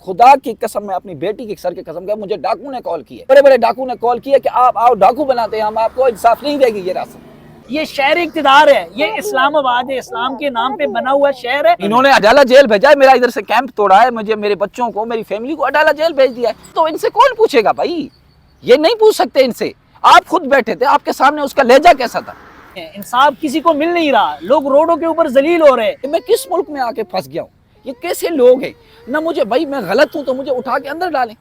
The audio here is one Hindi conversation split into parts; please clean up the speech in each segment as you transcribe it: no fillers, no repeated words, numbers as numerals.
खुदा की कसम, मैं अपनी बेटी की सर की कसम का, मुझे डाकू ने कॉल किया, बड़े बड़े डाकू ने कॉल किया कि आप आओ, डाकू बनाते हैं हम, आपको इंसाफ नहीं देगी ये रास्ता। ये शहर इक़्तिदार है, ये इस्लामाबाद है, इस्लाम के नाम पे बना हुआ शहर है। इन्होंने अडाला जेल भेजा है, मेरा इधर से कैंप तोड़ा है, मुझे, मेरे बच्चों को, मेरी फैमिली को अडाला जेल भेज दिया है। तो इनसे कौन पूछेगा भाई? ये नहीं पूछ सकते इनसे। आप खुद बैठे थे, आपके सामने उसका लहजा कैसा था? इंसाफ किसी को मिल नहीं रहा, लोग रोडों के ऊपर जलील हो रहे हैं। मैं किस मुल्क में आके फंस गया हूँ? ये कैसे लोग हैं? ना मुझे, भाई मैं गलत हूं तो मुझे उठा के अंदर डालें।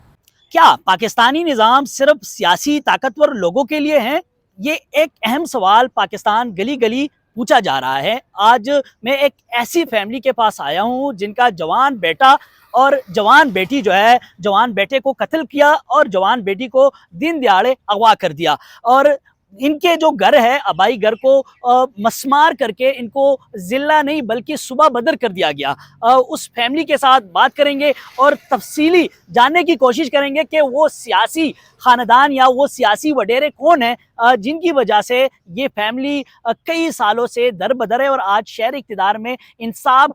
क्या पाकिस्तानी निज़ाम सिर्फ सियासी ताकतवर लोगों के लिए है? ये एक अहम सवाल पाकिस्तान गली गली पूछा जा रहा है। आज मैं एक ऐसी फैमिली के पास आया हूँ जिनका जवान बेटा और जवान बेटी जो है, जवान बेटे को कत्ल किया और जवान बेटी को दिन दिहाड़े अगवा कर दिया। और इनके जो घर है, आबाई घर को मस्मार करके इनको जिला नहीं बल्कि सुबह बदर कर दिया गया। उस फैमिली के साथ बात करेंगे और तफसीली जानने की कोशिश करेंगे कि वो सियासी ख़ानदान या वो सियासी वडेरे कौन है जिनकी वजह से ये फैमिली कई सालों से दर बदर है और आज शहर इक़्तिदार में इंसाफ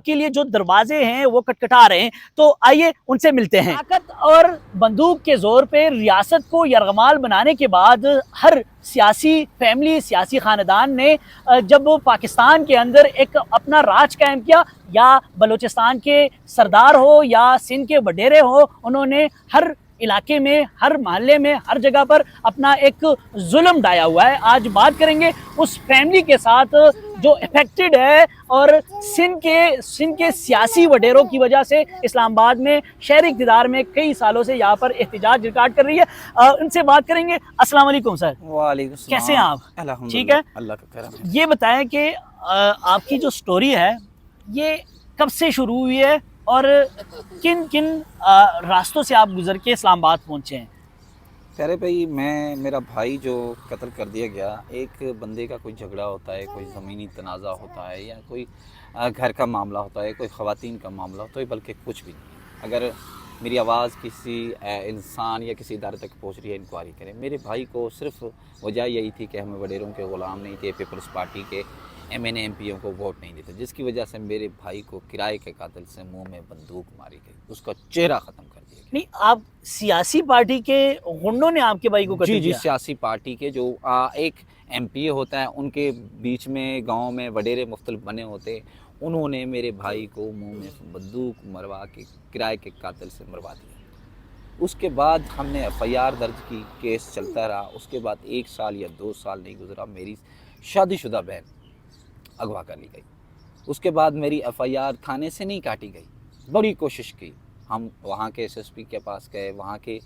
के लिए जो दरवाजे हैं वो खटखटा रहे हैं। तो आइए उनसे मिलते हैं। ताकत और बंदूक के जोर पे रियासत को यरगमाल बनाने के बाद हर सियासी फैमिली, सियासी ख़ानदान ने जब पाकिस्तान के अंदर एक अपना राज कायम किया, या बलूचिस्तान के सरदार हो या सिंध के वडेरे हो, उन्होंने हर इलाके में, हर मोहल्ले में, हर जगह पर अपना एक जुल्म ढाया हुआ है। आज बात करेंगे उस फैमिली के साथ जो अफेक्टेड है और सिंध के सियासी वडेरों की वजह से इस्लामाबाद में शहर इक़्तिदार में कई सालों से यहाँ पर एहतजाज रिकॉर्ड कर रही है। उनसे बात करेंगे। अस्सलाम वालेकुम सर। वालेकुम सलाम। कैसे हैं आप? ठीक है, अल्लाह का करम है। ये बताएं कि आपकी जो स्टोरी है ये कब से शुरू हुई है और किन किन रास्तों से आप गुजर के इस्लामाबाद पहुँचे हैं? प्यारे भाई, मेरा भाई जो कत्ल कर दिया गया, एक बंदे का कोई झगड़ा होता है, कोई ज़मीनी तनाज़ा होता है, या कोई घर का मामला होता है, कोई ख़वातीन का मामला होता है, बल्कि कुछ भी नहीं। अगर मेरी आवाज़ किसी इंसान या किसी इदारे तक पहुंच रही है, इंक्वायरी करें। मेरे भाई को सिर्फ वजह यही थी कि हमें वडेरों के ग़ुलाम नहीं थे, पीपल्स पार्टी के MNA MPओं को वोट नहीं देते, जिसकी वजह से मेरे भाई को किराए के कातिल से मुंह में बंदूक मारी गई, उसका चेहरा ख़त्म कर दिया गया। नहीं, आप सियासी पार्टी के गुंडों ने आपके भाई को कत्ल जी, किया? सियासी पार्टी के जो एक MPA होता है, उनके बीच में गांव में वडेरे मुख्तलिफ बने होते, उन्होंने मेरे भाई को मुंह में बंदूक मरवा के किराए के कातिल से मरवा दिया। उसके बाद हमने FIR दर्ज की, केस चलता रहा। उसके बाद 1 साल या 2 साल नहीं गुजरा, मेरी शादीशुदा बहन अगवा कर ली गई। उसके बाद मेरी FIR थाने से नहीं काटी गई, बड़ी कोशिश की, हम वहाँ के SSP के पास गए, वहाँ के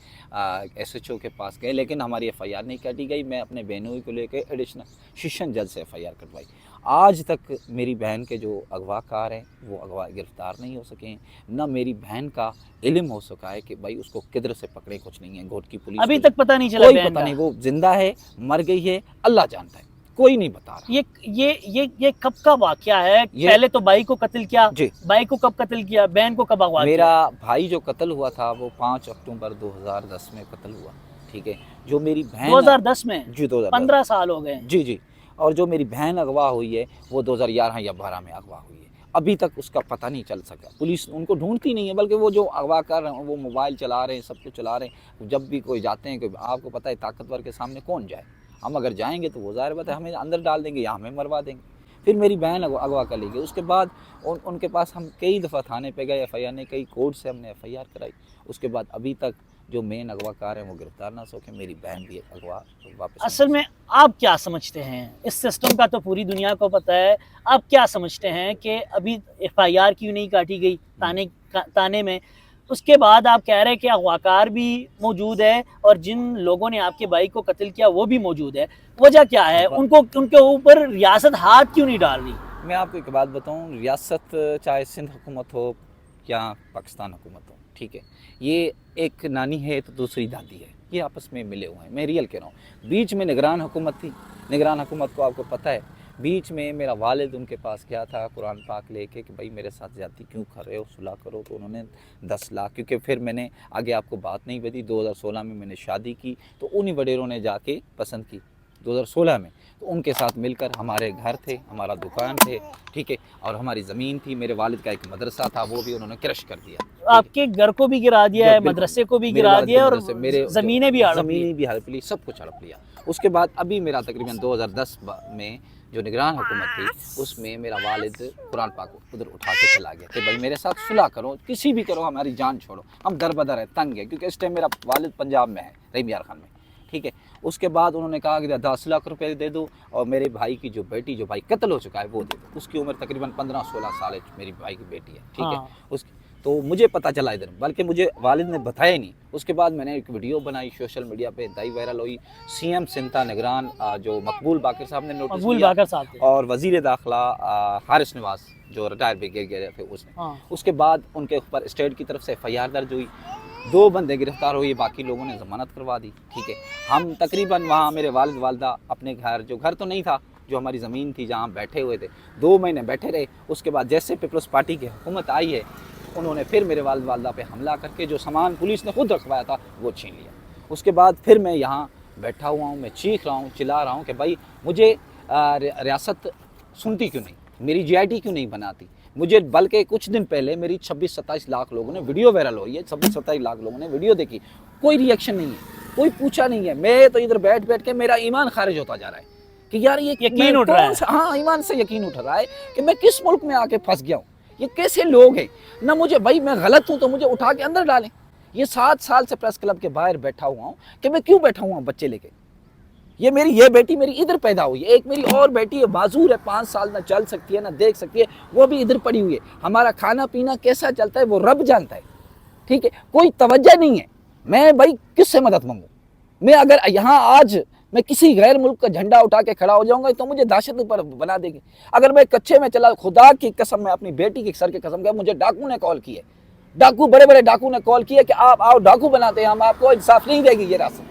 SHO के पास गए, लेकिन हमारी FIR नहीं काटी गई। मैं अपने बहनों को लेकर एडिशनल सेशन जज से FIR कटवाई। आज तक मेरी बहन के जो अगवाकार हैं वो अगवा गिरफ़्तार नहीं हो सके हैं। न मेरी बहन का इल्म हो सका है कि भाई उसको किधर से पकड़े, कुछ नहीं है। घोट की पुलिस अभी तक पता नहीं चला, कोई पता नहीं, वो जिंदा है, मर गई है, अल्लाह जानता है, कोई नहीं बता रहा। ये कब का वाकया है? पहले तो भाई को कत्ल किया, भाई को कब कत्ल किया, बहन को कब अगवा किया? मेरा भाई जो कत्ल हुआ था वो 5 अक्टूबर 2010 में कत्ल हुआ, ठीक है। जो मेरी बहन 2010 में? जी, 2010, 15 साल हो गए। जी जी। और जो मेरी बहन अगवा हुई है वो 2011 या 12 में अगवा हुई है। अभी तक उसका पता नहीं चल सका, पुलिस उनको ढूंढती नहीं है, बल्कि वो जो अगवा कर रहे हैं वो मोबाइल चला रहे हैं, सब कुछ चला रहे हैं। जब भी कोई जाते हैं, कोई, आपको पता है ताकतवर के सामने कौन जाए, हम अगर जाएंगे तो वो ज़ाहिर बात है हमें अंदर डाल देंगे या हमें मरवा देंगे। फिर मेरी बहन अगवा कर ली गई। उसके बाद उनके पास हम कई दफ़ा थाने पे गए, FIR ने कई कोर्ट से हमने FIR कराई। उसके बाद अभी तक जो मेन अगवाकार हैं वो गिरफ्तार ना सके, मेरी बहन भी अगवा वापस। असल में आप क्या समझते हैं, इस सिस्टम का तो पूरी दुनिया को पता है, आप क्या समझते हैं कि अभी FIR क्यों नहीं काटी गई ताने में? उसके बाद आप कह रहे हैं कि अगवाकार भी मौजूद है और जिन लोगों ने आपके भाई को कत्ल किया वो भी मौजूद है, वजह क्या है? उनके ऊपर रियासत हाथ क्यों नहीं डाल रही? मैं आपको एक बात बताऊं, रियासत चाहे सिंध हुकूमत हो या पाकिस्तान हुकूमत हो, ठीक है, ये एक नानी है तो दूसरी दादी है, ये आपस में मिले हुए हैं। मैं रियल कह रहा हूँ। बीच में निगरान हुकूमत थी, निगरान हुकूमत को आपको पता है, बीच में मेरा वालिद उनके पास गया था कुरान पाक लेके कि भाई मेरे साथ ज़्यादती क्यों कर रहे हो, सुलह करो। तो उन्होंने 10 लाख, क्योंकि फिर मैंने आगे आपको बात नहीं बताई, 2016 में मैंने शादी की तो उन्हीं वडेरों ने जाके पसंद की, 2016 में, तो उनके साथ मिलकर हमारे घर थे, हमारा दुकान थे, ठीक है, और हमारी ज़मीन थी, मेरे वालिद का एक मदरसा था, वो भी उन्होंने क्रश कर दिया। आपके घर को भी गिरा दिया है, बिल्कुल। मदरसे को भी मेरे गिरा वालिद दिया के और मदरसे, मेरे ज़मीनें भी हड़प ली। ज़मीनें भी हड़प ली, सब कुछ हड़प लिया। उसके बाद अभी मेरा तकरीबन 2010 में जो निगरान हुकूमत थी, उसमें मेरा वालिद कुरान पाक उधर उठा के चला गया कि भाई मेरे साथ सुलह करो, किसी भी करो, हमारी जान छोड़ो, हम दर बदर है, तंग है, क्योंकि इस टाइम मेरा वालिद पंजाब में है, रहीम यार खान में, ठीक है। उसके बाद उन्होंने कहा कि 10 लाख रुपए दे दो और मेरे भाई की जो बेटी, जो भाई कत्ल हो चुका है, वो दे दो। उसकी उम्र तकरीबन 15-16 साल है, मेरी भाई की बेटी है, ठीक है। हाँ। उसकी तो मुझे पता चला इधर, बल्कि मुझे वालिद ने बताया नहीं। उसके बाद मैंने एक वीडियो बनाई, सोशल मीडिया पे इंतहाई वायरल हुई। सीएम सिंता निगरान जो मकबूल बाकर साहब ने नोटिस मकबूल लिया, बाकर साहब थे। और वजीर दाखिला हारिस नवाज जो रिटायर ब्रिगेडियर थे उसने। हाँ। उसके बाद उनके ऊपर स्टेट की तरफ से FIR दर्ज हुई, 2 बंदे गिरफ्तार हुए, बाकी लोगों ने ज़मानत करवा दी, ठीक है। हम तकरीबन वहाँ मेरे वालिद वालदा अपने घर, जो घर तो नहीं था, जो हमारी ज़मीन थी जहाँ बैठे हुए थे, 2 महीने बैठे रहे। उसके बाद जैसे पीपल्स पार्टी की हुकूमत आई है, उन्होंने फिर मेरे वालिद वालदा पे हमला करके जो सामान पुलिस ने खुद रखवाया था वो छीन लिया। उसके बाद फिर मैं यहाँ बैठा हुआ हूँ, मैं चीख रहा हूँ, चिल्ला रहा हूँ कि भाई मुझे रियासत सुनती क्यों नहीं, मेरी GIT क्यों नहीं बनाती मुझे। बल्कि कुछ दिन पहले मेरी 26-27 लाख लोगों ने वीडियो वायरल हुई है, 26-27 लाख लोगों ने वीडियो देखी, कोई रिएक्शन नहीं है, कोई पूछा नहीं है। मैं तो इधर बैठ बैठ के मेरा ईमान खारिज होता जा रहा है कि यार ये यकीन उठ रहा है। हाँ, ईमान से यकीन उठ रहा है कि मैं किस मुल्क में आके फंस गया हूँ। ये कैसे लोग हैं ना, मुझे भाई मैं गलत हूँ तो मुझे उठा के अंदर डालें। ये 7 साल से प्रेस क्लब के बाहर बैठा हुआ हूँ कि मैं क्यों बैठा हुआ हूँ बच्चे लेके। ये बेटी मेरी इधर पैदा हुई है, एक मेरी और बेटी है, माजूर है, 5 साल ना चल सकती है ना देख सकती है, वो भी इधर पड़ी हुई है। हमारा खाना पीना कैसा चलता है वो रब जानता है, ठीक है। कोई तवज्जो नहीं है। मैं भाई किससे मदद मांगूं? मैं अगर यहाँ आज मैं किसी गैर मुल्क का झंडा उठा के खड़ा हो जाऊंगा तो मुझे दहशत पर बना देंगे। अगर मैं कच्चे में चला, खुदा की कसम, मैं अपनी बेटी के सर की कसम का, मुझे डाकू ने कॉल की है, डाकू, बड़े बड़े डाकू ने कॉल किया कि आप आओ, डाकू बनाते हैं, हम आपको इंसाफ नहीं देगी ये रास्ता।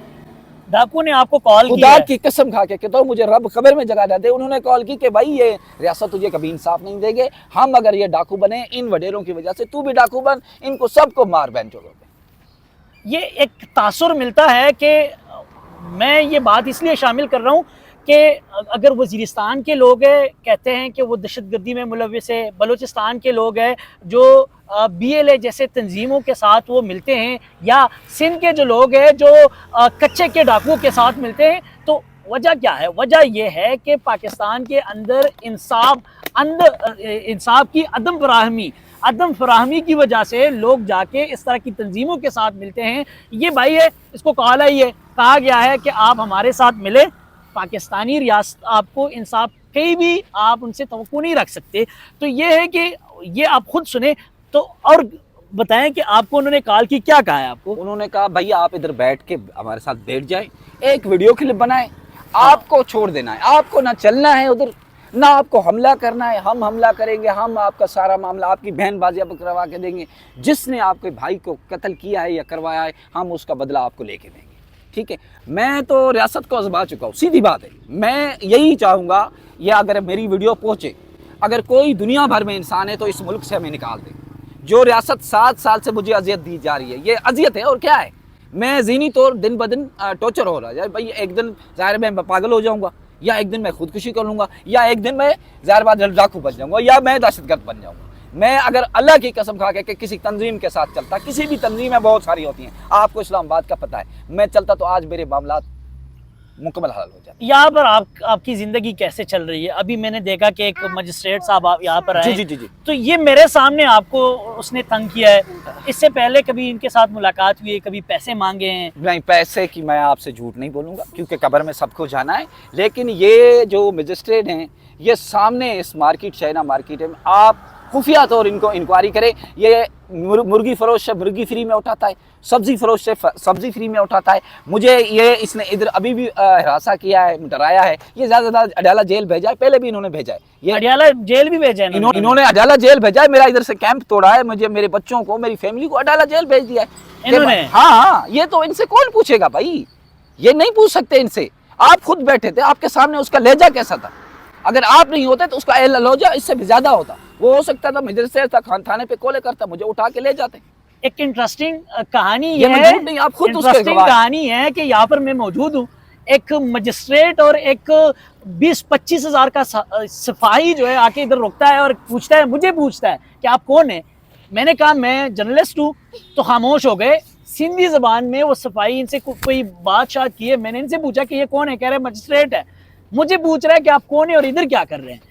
डाकू ने आपको कॉल किया खुदा है? की कसम खा के कि तो मुझे रब खबर में जगा दे। उन्होंने कॉल की कि भाई ये रियासत तुझे कभी इंसाफ नहीं देंगे, हम अगर ये डाकू बने इन वडेरों की वजह से, तू भी डाकू बन, इनको सबको मार बहन चोरों पे। ये एक तासुर मिलता है कि मैं ये बात इसलिए शामिल कर रहा हूँ कि अगर वज़ीरिस्तान के लोग हैं, कहते हैं कि वो दहशतगर्दी में मुलविस है, बलूचिस्तान के लोग हैं जो BLA जैसे तंजीमों के साथ वो मिलते हैं, या सिंध के जो लोग हैं जो कच्चे के डाकुओं के साथ मिलते हैं, तो वजह क्या है? वजह ये है कि पाकिस्तान के अंदर इंसाफ की अदम फराहमी की वजह से लोग जाके इस तरह की तंजीमों के साथ मिलते हैं। ये भाई है, इसको कहा गया है कि आप हमारे साथ मिले, पाकिस्तानी रियासत आपको इंसाफ कहीं भी आप उनसे तवक्को नहीं रख सकते। तो ये है कि ये आप खुद सुने तो, और बताएं कि आपको उन्होंने कॉल की, क्या कहा है आपको? उन्होंने कहा भैया आप इधर बैठ के हमारे साथ बैठ जाए, एक वीडियो क्लिप बनाए, आपको छोड़ देना है, आपको ना चलना है उधर, ना आपको हमला करना है, हम हमला करेंगे, हम आपका सारा मामला, आपकी बहन बाजियाब करवा के देंगे, जिसने आपके भाई को कत्ल किया है या करवाया है, हम उसका बदला आपको लेके देंगे, ठीक है। मैं तो रियासत को आजमा चुका हूँ, सीधी बात है। मैं यही चाहूँगा, या अगर मेरी वीडियो पहुँचे, अगर कोई दुनिया भर में इंसान है तो इस मुल्क से हमें निकाल दे। जो रियासत 7 साल से मुझे अजियत दी जा रही है, ये अजियत है और क्या है। मैं ज़हनी तौर दिन ब दिन टॉर्चर हो रहा है भाई। एक दिन ज़ाहिर मैं पागल हो जाऊँगा, या एक दिन मैं खुदकुशी कर लूँगा, या एक दिन मैं ज़ाहिर बात डाकू बन जाऊँगा, या मैं दहशतगर्द बन जाऊँगा। मैं अगर अल्लाह की कसम खा के किसी तंजीम के साथ चलता, किसी भी तंजीमें बहुत सारी होती हैं, आपको इस्लामाबाद का पता है, मैं चलता तो आज मेरे मामला मुकम्मल हल हो जाते। यहाँ पर आपकी ज़िंदगी कैसे चल रही है? अभी मैंने देखा कि एक मजिस्ट्रेट साहब आप यहाँ पर आए, जी। तो ये मेरे सामने आपको उसने तंग किया है। इससे पहले कभी इनके साथ मुलाकात हुई है, कभी पैसे मांगे हैं? नहीं, पैसे की मैं आपसे झूठ नहीं बोलूँगा, क्योंकि कब्र में सबको जाना है। लेकिन ये जो मजिस्ट्रेट हैं, ये सामने इस मार्केट, चाइना मार्केट में, आप खुफिया तौर इनको इंक्वायरी करें। ये मुर्गी फरोश से मुर्गी फ्री में उठाता है, सब्जी फरोश से सब्जी फ्री में उठाता है। मुझे ये इसने इधर अभी भी हरासा किया है, डराया है। ये ज़्यादा अडाला जेल भेजा है, पहले भी इन्होंने भेजा है, ये अडियाला जेल भी भेजा है इन्होंने अडाला जेल भेजा है। मेरा इधर से कैंप तोड़ा है, मुझे, मेरे बच्चों को, मेरी फैमिली को अडाला जेल भेज दिया है इन्होंने। हाँ, ये तो इनसे कौन पूछेगा भाई, ये नहीं पूछ सकते इनसे। आप खुद बैठे थे, आपके सामने उसका लहजा कैसा था। अगर आप नहीं होते तो उसका लहजा इससे भी ज्यादा होता। वो हो सकता था मदरसे था, थाने पे कॉल करता, मुझे उठा के ले जाते। एक इंटरेस्टिंग कहानी ये है, नहीं, आप खुद उसके इंटरेस्टिंग गवाह हैं। कहानी है कि यहाँ पर मैं मौजूद हूँ। एक मजिस्ट्रेट और एक 20-25 हज़ार का सिपाही जो है आके इधर रुकता है और पूछता है, मुझे पूछता है कि आप कौन है। मैंने कहा मैं जर्नलिस्ट हूँ, तो खामोश हो गए। सिंधी ज़बान में वो सिपाही इनसे कोई बात शात की है। मैंने इनसे पूछा कि ये कौन है, कह रहे मजिस्ट्रेट है। मुझे पूछ रहा है कि आप कौन है और इधर क्या कर रहे हैं।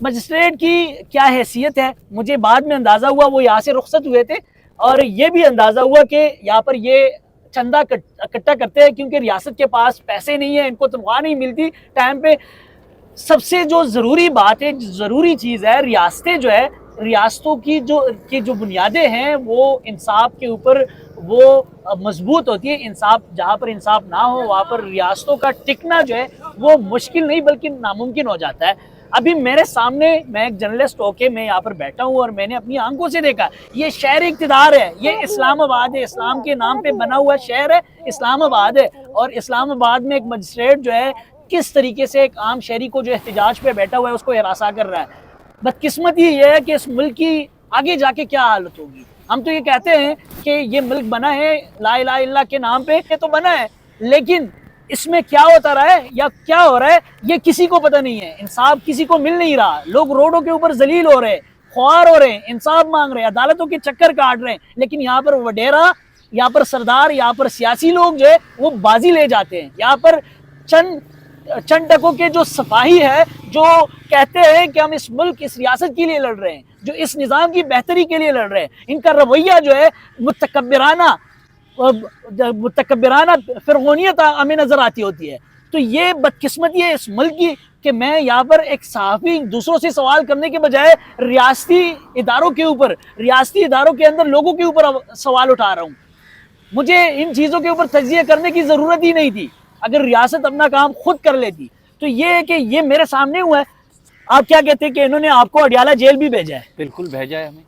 मजिस्ट्रेट की क्या हैसियत है मुझे बाद में अंदाज़ा हुआ। वो यहाँ से रुखसत हुए थे और ये भी अंदाज़ा हुआ कि यहाँ पर ये चंदा इकट्ठा करते हैं, क्योंकि रियासत के पास पैसे नहीं है, इनको तनख्वाह नहीं मिलती टाइम पे। सबसे जो ज़रूरी बात है, ज़रूरी चीज़ है, रियासतें जो है, रियासतों की जो बुनियादें हैं वो इंसाफ के ऊपर वो मजबूत होती है। इंसाफ, जहाँ पर इंसाफ ना हो वहाँ पर रियासतों का टिकना जो है वो मुश्किल नहीं बल्कि नामुमकिन हो जाता है। अभी मेरे सामने, मैं एक जर्नलिस्ट होके मैं यहाँ पर बैठा हूँ और मैंने अपनी आंखों से देखा, ये शहर इक़्तिदार है, ये इस्लामाबाद है, इस्लाम के नाम पे बना हुआ शहर है, इस्लामाबाद है। और इस्लामाबाद में एक मजिस्ट्रेट जो है किस तरीके से एक आम शहरी को जो एहतिजाज पे बैठा हुआ है उसको हिरासा कर रहा है। बदकिस्मती ये है कि इस मुल्क की आगे जाके क्या हालत होगी। हम तो ये कहते हैं कि ये मुल्क बना है ला इलाहा इल्लल्लाह के नाम पे, ये तो बना है, लेकिन इसमें क्या होता रहा है या क्या हो रहा है ये किसी को पता नहीं है। इंसाफ किसी को मिल नहीं रहा, लोग रोडों के ऊपर जलील हो रहे हैं, ख्वार हो रहे हैं, इंसाफ मांग रहे हैं, अदालतों के चक्कर काट रहे हैं, लेकिन यहाँ पर वडेरा, यहाँ पर सरदार, यहाँ पर सियासी लोग जो है वो बाजी ले जाते हैं। यहाँ पर चंद टकों के जो सिपाही है जो कहते हैं कि हम इस मुल्क, इस रियासत के लिए लड़ रहे हैं, जो इस निज़ाम की बेहतरी के लिए लड़ रहे हैं, इनका रवैया जो है मुतकब्बिराना फिरगोनियत हमें नजर आती होती है। तो ये बदकिस्मती है इस मुल्क की कि मैं यहाँ पर एक सहाफ़ी दूसरों से सवाल करने के बजाय रियासती इदारों के ऊपर, रियासती इदारों के अंदर लोगों के ऊपर सवाल उठा रहा हूँ। मुझे इन चीज़ों के ऊपर तज्जिया करने की ज़रूरत ही नहीं थी अगर रियासत अपना काम खुद कर लेती। तो ये है कि ये मेरे सामने हुआ है। आप क्या कहते हैं कि इन्होंने आपको अडियाला जेल भी भेजा है? बिल्कुल भेजा है हमें।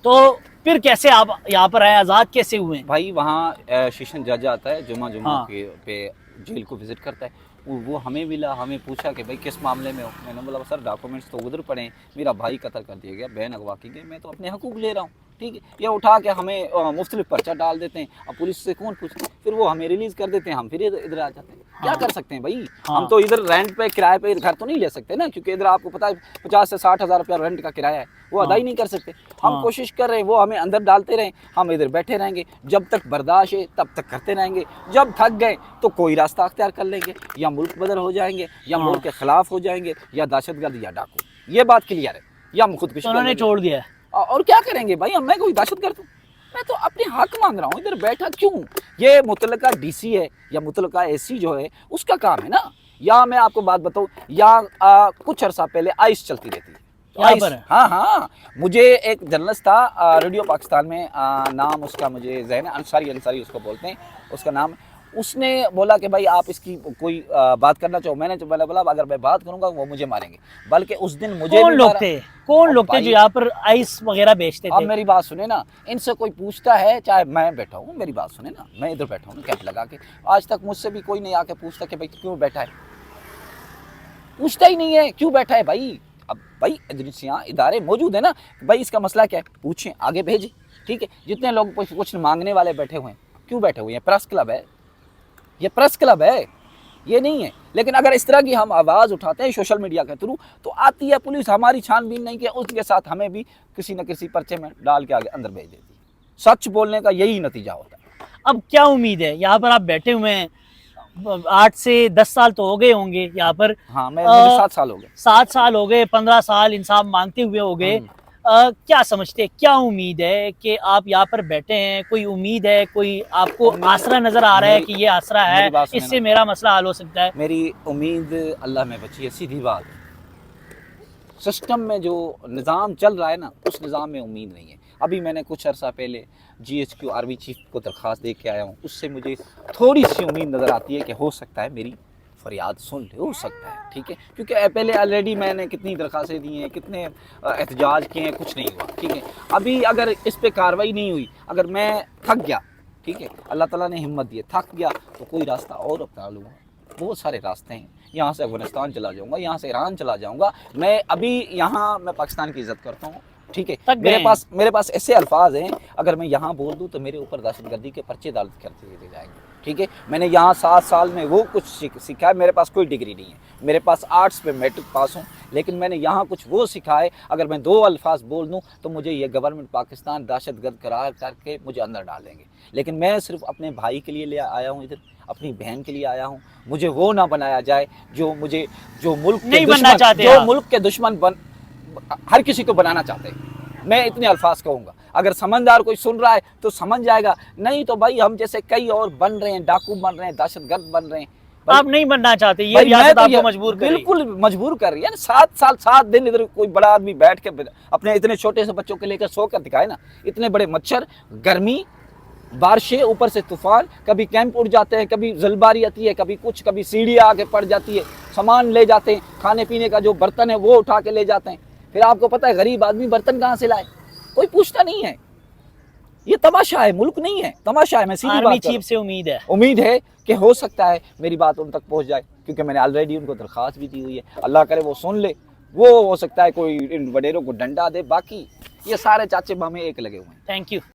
तो फिर कैसे आप यहाँ पर आए, आज़ाद कैसे हुए? भाई वहाँ सेशन जज आता है जुमा हाँ। के पे जेल को विजिट करता है, वो हमें मिला, हमें पूछा कि भाई किस मामले में हो। मैंने बोला सर डॉक्यूमेंट्स तो उधर पड़े हैं, मेरा भाई कत्ल कर दिया गया, बहन अगवा की गई, मैं तो अपने हकूक ले रहा हूँ, ठीक है। ये उठा के हमें मुख्तलिफ पर्चा डाल देते हैं। अब पुलिस से कौन पूछे, फिर वो हमें रिलीज़ कर देते हैं, हम फिर इधर आ जाते हैं। क्या कर सकते हैं भाई, हम तो इधर रेंट पे, किराए पे घर तो नहीं ले सकते ना, क्योंकि इधर आपको पता है 50 से 60 हज़ार रुपया रेंट का किराया है, वो अदा ही नहीं कर सकते। हम कोशिश कर रहे हैं, वो हमें अंदर डालते रहें, हम इधर बैठे रहेंगे, जब तक बर्दाश्त है तब तक करते रहेंगे। जब थक गए तो कोई रास्ता अख्तियार कर लेंगे, या मुल्क बदल हो जाएंगे, या मुल्क के खिलाफ हो जाएंगे, या दहशतगर्द या डाकू, ये बात क्लियर है, या हम खुदकुशी। उन्होंने छोड़ दिया और क्या करेंगे भाई, हम, मैं कोई दहशतगर्द हूँ? मैं तो अपने हक मांग रहा हूँ, इधर बैठा क्यों? ये मुतलका डीसी है या मुतलका एसी जो है उसका काम है ना। या मैं आपको बात बताऊँ, या कुछ अरसा पहले आइस चलती रहती है यहाँ पर। हाँ, मुझे एक जर्नलिस्ट था रेडियो पाकिस्तान में, नाम उसका मुझे ज़हन है, अंसारी उसको बोलते हैं, उसका नाम। उसने बोला कि भाई आप इसकी कोई बात करना चाहो। मैंने बोला अगर मैं बात करूंगा वो मुझे मारेंगे। बल्कि उस दिन मुझे कौन लोग थे जो यहाँ पर आइस वगैरह बेचते थे? अब मेरी बात सुने ना, इनसे कोई पूछता है, चाहे मैं बैठा हूँ, मेरी बात सुने ना, मैं इधर बैठा हूँ कैंप लगा के, आज तक मुझसे भी कोई नहीं आके पूछता कि भाई क्यों बैठा है, पूछता ही नहीं है क्यों बैठा है भाई। अब भाई एजेंसियाँ, इदारे मौजूद है ना, भाई इसका मसला क्या है, पूछें, आगे भेजें, ठीक है। जितने लोग कुछ मांगने वाले बैठे हुए हैं, क्यों बैठे हुए हैं? प्रेस क्लब है, ये प्रेस क्लब है, ये नहीं है। लेकिन अगर इस तरह की हम आवाज़ उठाते हैं सोशल मीडिया के थ्रू, तो आती है पुलिस, हमारी छानबीन नहीं किया, उसके साथ हमें भी किसी न किसी पर्चे में डाल के आगे अंदर भेज देती है। सच बोलने का यही नतीजा होता है। अब क्या उम्मीद है? यहाँ पर आप बैठे हुए हैं, 8 से 10 साल तो हो गए होंगे यहाँ पर। हाँ, मुझे 7 साल हो गए। 7 साल हो गए, 15 साल इंसाफ मांगते हुए हो गए। क्या समझते हैं, क्या उम्मीद है कि आप यहाँ पर बैठे हैं? कोई उम्मीद है, कोई आपको आसरा नजर आ रहा है कि ये आसरा है, इससे मेरा मसला हल हो सकता है? मेरी उम्मीद अल्लाह में बची है, सीधी बात। सिस्टम में जो निज़ाम चल रहा है ना, उस निज़ाम में उम्मीद नहीं है। अभी मैंने कुछ अर्सा पहले GHQ आर्मी चीफ को दरख्वास्त दे के आया हूँ, उससे मुझे थोड़ी सी उम्मीद नज़र आती है कि हो सकता है मेरी फरियाद सुन ले, हो सकता है, ठीक है। क्योंकि पहले ऑलरेडी मैंने कितनी दरख्वास्तें दी हैं, कितने एहतजाज किए हैं, कुछ नहीं हुआ, ठीक है। अभी अगर इस पर कार्रवाई नहीं हुई, अगर मैं थक गया, ठीक है, अल्लाह ताला ने हिम्मत दी, थक गया, तो कोई रास्ता और अपना लूँगा। बहुत सारे रास्ते हैं, यहाँ से अफगानिस्तान चला जाऊँगा, यहाँ से ईरान चला जाऊँगा। मैं अभी यहाँ, मैं पाकिस्तान की इज़्ज़त करता हूँ, ठीक है, थक गए हैं। मेरे पास ऐसे अल्फाज हैं, अगर मैं यहाँ बोल दूँ तो मेरे ऊपर दहशतगर्दी के पर्चे दाल करते दिए जाएंगे। ठीक है, मैंने यहाँ 7 साल में वो कुछ सीखा है, मेरे पास कोई डिग्री नहीं है, मेरे पास आर्ट्स पे मैट्रिक पास हूँ, लेकिन मैंने यहाँ कुछ वो सीखा है, अगर मैं 2 अल्फाज बोल दूँ तो मुझे ये गवर्नमेंट पाकिस्तान दहशतगर्द करार करके मुझे अंदर डालेंगे। लेकिन मैं सिर्फ अपने भाई के लिए ले आया हूँ इधर, अपनी बहन के लिए आया हूँ। मुझे वो ना बनाया जाए जो मुझे, जो मुल्क के नहीं बनना दुश्मन, चाहते जो आप। मुल्क के दुश्मन हर किसी को बनाना चाहते हैं। मैं इतने अल्फाज कहूँगा, अगर समझदार कोई सुन रहा है तो समझ जाएगा, नहीं तो भाई हम जैसे कई और बन रहे हैं, डाकू बन रहे हैं, दहशतगर्द बन रहे हैं। आप नहीं बनना चाहते, ये भाई मैं रियासत तो आपको मजबूर कर रही है। बिल्कुल मजबूर कर रही है ना। 7 साल 7 दिन इधर कोई बड़ा आदमी बैठ के अपने इतने छोटे से बच्चों के लेकर सो कर दिखाए ना, इतने बड़े मच्छर, गर्मी, बारिशें, ऊपर से तूफान, कभी कैंप उड़ जाते हैं, कभी जलबारी आती है, कभी कुछ, कभी सीढ़ियाँ आके पड़ जाती है, सामान ले जाते हैं, खाने पीने का जो बर्तन है वो उठा के ले जाते हैं। फिर आपको पता है गरीब आदमी बर्तन कहाँ से लाए, कोई पूछता नहीं है। ये तमाशा है, मुल्क नहीं है, तमाशा है। मैं सीधी आर्मी बात कर चीफ से उम्मीद है कि हो सकता है मेरी बात उन तक पहुंच जाए, क्योंकि मैंने ऑलरेडी उनको दरख्वास्त भी दी हुई है। अल्लाह करे वो सुन ले, वो हो सकता है कोई इन वडेरों को डंडा दे। बाकी ये सारे चाचे मामे एक लगे हुए हैं। Thank you.